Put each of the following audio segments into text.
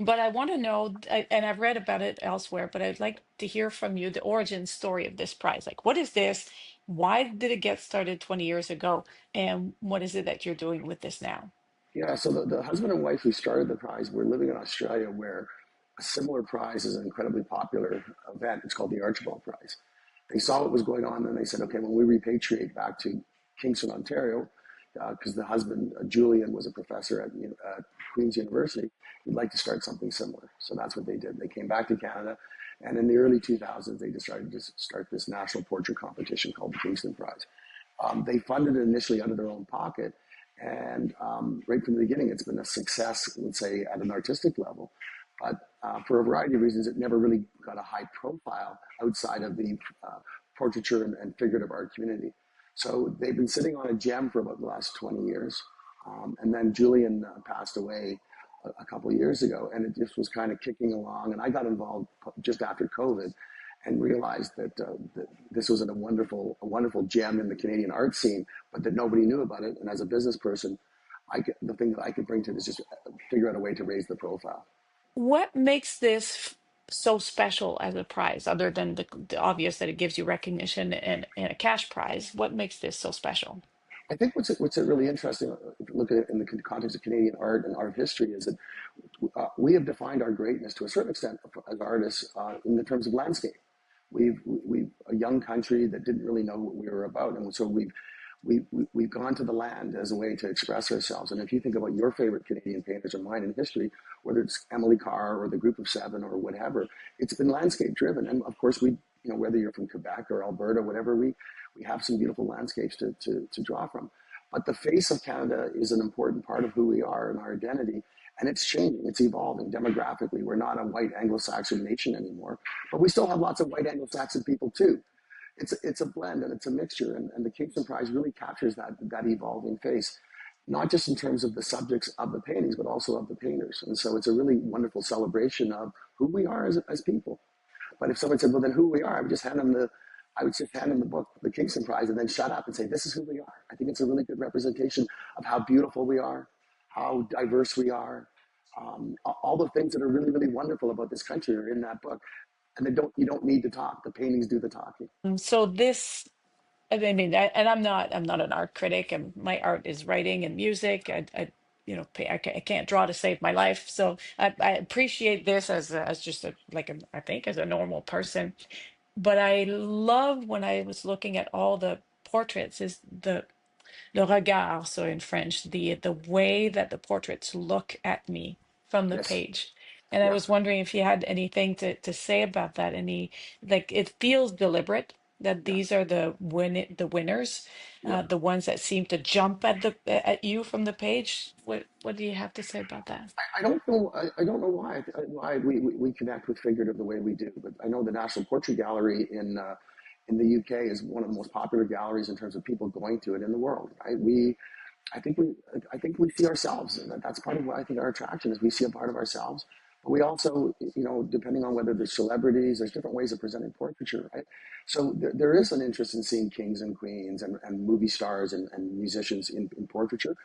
But I want to know, and I've read about it elsewhere, but I'd like to hear from you the origin story of this prize. Like, what is this? Why did it get started 20 years ago? And what is it that you're doing with this now? Yeah, so the husband and wife who started the prize were living in Australia where a similar prize is an incredibly popular event. It's called the Archibald Prize. They saw what was going on and they said, okay, when we repatriate back to Kingston, Ontario, because the husband, Julian, was a professor at Queen's University, we'd like to start something similar. So that's what they did. They came back to Canada, and in the early 2000s, they decided to start this national portrait competition called the Kingston Prize. They funded it initially out of their own pocket, and right from the beginning, it's been a success, let's say, at an artistic level. But for a variety of reasons, it never really got a high profile outside of the portraiture and figurative art community. So they've been sitting on a gem for about the last 20 years. And then Julian passed away a couple of years ago, and it just was kind of kicking along. And I got involved just after COVID and realized that this was a wonderful gem in the Canadian art scene, but that nobody knew about it. And as a business person, the thing that I could bring to it is just figure out a way to raise the profile. What makes this so special as a prize, other than the obvious that it gives you recognition and a cash prize? What makes this so special? I think what's really interesting, if you look at it in the context of Canadian art and art history, is that we have defined our greatness to a certain extent as artists in the terms of landscape. We've a young country that didn't really know what we were about, and so we've gone to the land as a way to express ourselves. And if you think about your favorite Canadian painters or mine in history, whether it's Emily Carr or the Group of Seven or whatever, it's been landscape driven. And of course, whether you're from Quebec or Alberta, whatever, we have some beautiful landscapes to draw from. But the face of Canada is an important part of who we are and our identity. And it's changing, it's evolving demographically. We're not a white Anglo-Saxon nation anymore, but we still have lots of white Anglo-Saxon people too. It's a blend and it's a mixture, and the Kingston Prize really captures that evolving face, not just in terms of the subjects of the paintings, but also of the painters. And so it's a really wonderful celebration of who we are as people. But if someone said, "Well, then who we are," I would just hand them the book, the Kingston Prize, and then shut up and say, "This is who we are." I think it's a really good representation of how beautiful we are, how diverse we are, all the things that are really, really wonderful about this country are in that book. And you don't need to talk. The paintings do the talking. So this, I mean, and I'm not an art critic, and my art is writing and music. I can't draw to save my life. So I appreciate this as just I think as a normal person. But I love when I was looking at all the portraits is the le regard, so in French, the way that the portraits look at me from the Yes. page. And I Yeah. was wondering if you had anything to say about that. Like it feels deliberate that Yeah. these are the winners, Yeah. the ones that seem to jump at you from the page. What do you have to say about that? I don't know. I don't know why we connect with figurative the way we do. But I know the National Portrait Gallery in the UK is one of the most popular galleries in terms of people going to it in the world. Right? I think we I think we see ourselves, and that's part of what I think our attraction is. We see a part of ourselves, but we also, depending on whether there's celebrities, there's different ways of presenting portraiture, right? So there is an interest in seeing kings and queens and movie stars and musicians in portraiture,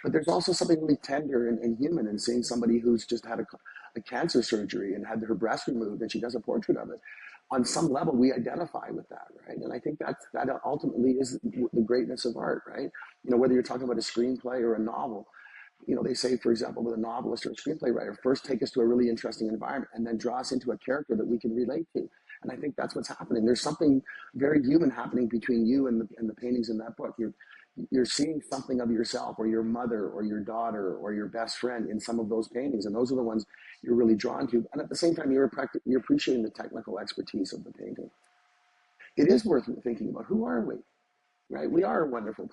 but there's also something really tender and human in seeing somebody who's just had a cancer surgery and had her breast removed, and she does a portrait of it. On some level, we identify with that, right? And I think that ultimately is the greatness of art, right? Whether you're talking about a screenplay or a novel, they say, for example, with a novelist or a screenplay writer, first take us to a really interesting environment and then draw us into a character that we can relate to. And I think that's what's happening. There's something very human happening between you and the paintings in that book. You're seeing something of yourself or your mother or your daughter or your best friend in some of those paintings. And those are the ones you're really drawn to. And at the same time, you're appreciating the technical expertise of the painting. It is worth thinking about, who are we? Right? We are a wonderful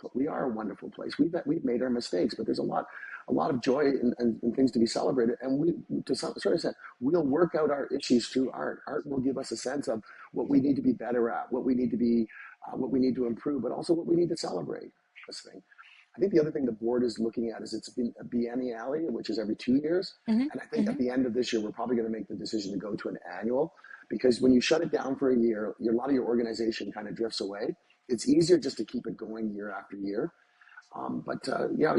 place. We've made our mistakes, but there's a lot of joy and things to be celebrated. And to some certain extent, we'll work out our issues through art. Art will give us a sense of what we need to be better at, what we need to improve, but also what we need to celebrate. This thing. I think the other thing the board is looking at is it's been a bienniale, which is every 2 years. Hmm. And I think at Hmm. the end of this year, we're probably going to make the decision to go to an annual, because when you shut it down for a year, a lot of your organization kind of drifts away. It's easier just to keep it going year after year. But yeah,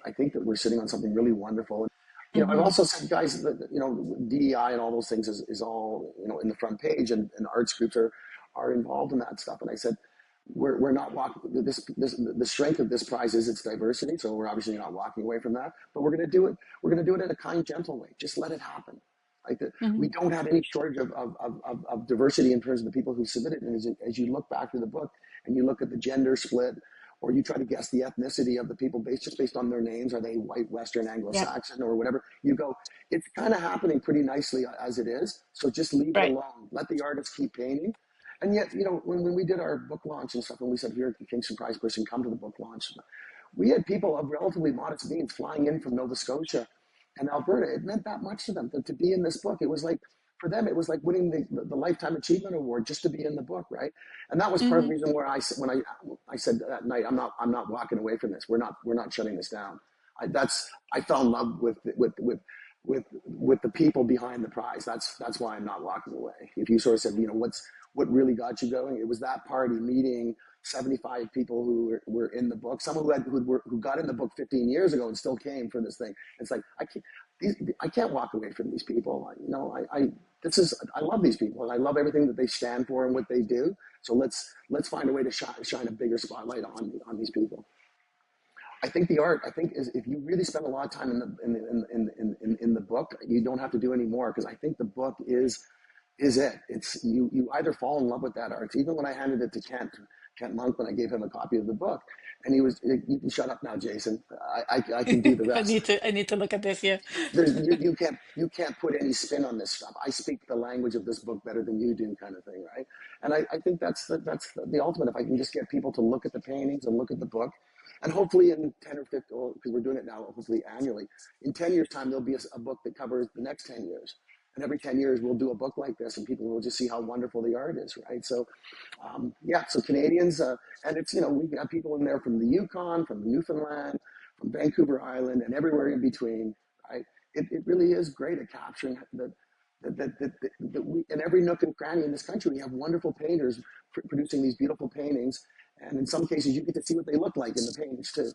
I think that we're sitting on something really wonderful. I've Hmm. also said, guys, that, DEI and all those things is all, in the front page, and arts groups are involved in that stuff. And I said, we're not walking the strength of this prize is its diversity. So we're obviously not walking away from that, but we're going to do it. We're going to do it in a kind, gentle way. Just let it happen. Like that, we Hmm. don't have any shortage of diversity in terms of the people who submitted. And as you look back through the book and you look at the gender split, or you try to guess the ethnicity of the people based on their names, are they white, Western, Yeah. Anglo-Saxon, or whatever? You go, it's kind of happening pretty nicely as it is. So just leave it Right. alone. Let the artists keep painting. And yet, when we did our book launch and stuff, and we said, here at the Kingston Prize person, come to the book launch, we had people of relatively modest means flying in from Nova Scotia and Alberta. It meant that much to them to be in this book. It was like, for them, it was like winning the Lifetime Achievement Award just to be in the book, right? And that was part of the Hmm. reason where I said that night, I'm not walking away from this. We're not shutting this down. I fell in love with the people behind the prize. That's why I'm not walking away. If you sort of said, what really got you going, it was that party meeting 75 people who were in the book, some who got in the book 15 years ago and still came for this thing. It's like I can't walk away from these people. I love these people, and I love everything that they stand for and what they do. So let's find a way to shine a bigger spotlight on these people. I think the art. I think is if you really spend a lot of time in the book, you don't have to do any more, because I think the book is it. It's you either fall in love with that art. Even when I handed it to Kent Monk, when I gave him a copy of the book, and he was, you can shut up now, Jason. I can do the rest. I need to look at this. Yeah. You can't put any spin on this stuff. I speak the language of this book better than you do, kind of thing, right? And I think that's the ultimate. If I can just get people to look at the paintings and look at the book, and hopefully in 10 or 15, because we're doing it now, hopefully annually, in 10 years time, there'll be a book that covers the next 10 years. And every 10 years, we'll do a book like this, and people will just see how wonderful the art is, right? So, yeah, so Canadians, and it's, we got people in there from the Yukon, from Newfoundland, from Vancouver Island, and everywhere in between, right? It really is great at capturing that we, in every nook and cranny in this country, we have wonderful painters producing these beautiful paintings. And in some cases, you get to see what they look like in the paintings too.